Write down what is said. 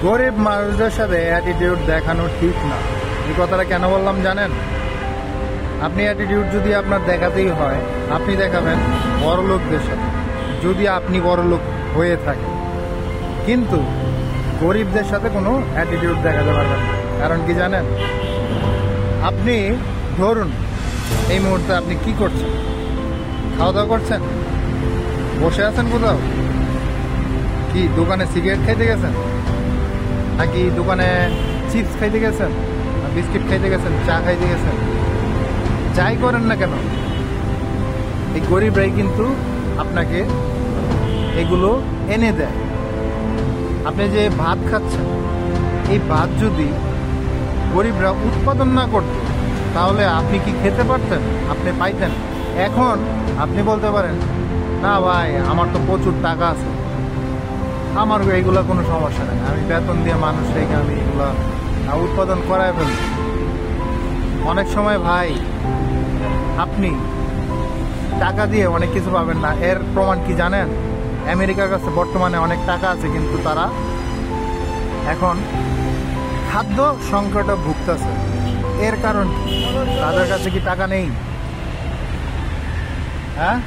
গরিব মানুষদের সাথে অ্যাটিটিউড দেখানো ঠিক না। এই কথাটা কেন বললাম জানেন? আপনি অ্যাটিটিউড যদি আপনার দেখাতেই হয়, আপনি দেখাবেন বড়লোকদের সাথে, যদি আপনি বড়লোক হয়ে থাকেন। কিন্তু গরিবদের সাথে কোনো অ্যাটিটিউড দেখাতে পারবেন না। কারণ কি জানেন? আপনি ধরুন এই মুহূর্তে আপনি কি করছেন? খাওয়া দাওয়া করছেন, বসে আছেন কোথাও, কি দোকানে সিগারেট খাইতে গেছেন, নাকি দোকানে চিপস খাইতে গেছেন, বিস্কিট খাইতে গেছেন, চা খাইতে গেছেন, যাই করেন না কেন, এই গরিবরাই কিন্তু আপনাকে এগুলো এনে দেয়। আপনি যে ভাত খাচ্ছেন, এই ভাত যদি গরিবরা উৎপাদন না করত, তাহলে আপনি কি খেতে পারতেন? আপনি পাইতেন? এখন আপনি বলতে পারেন, না ভাই আমার তো প্রচুর টাকা আছে, আমার এইগুলা কোনো সমস্যা নেই, আমি বেতন দিয়ে মানুষ রেখে আমি এগুলা উৎপাদন করায় ফেলব। অনেক সময় ভাই আপনি টাকা দিয়ে অনেক কিছু পাবেন না। এর প্রমাণ কি জানেন? আমেরিকার কাছে বর্তমানে অনেক টাকা আছে, কিন্তু তারা এখন খাদ্য সংকটে ভুগতেছে। এর কারণ কি? তাদের কাছে কি টাকা নেই? হ্যাঁ,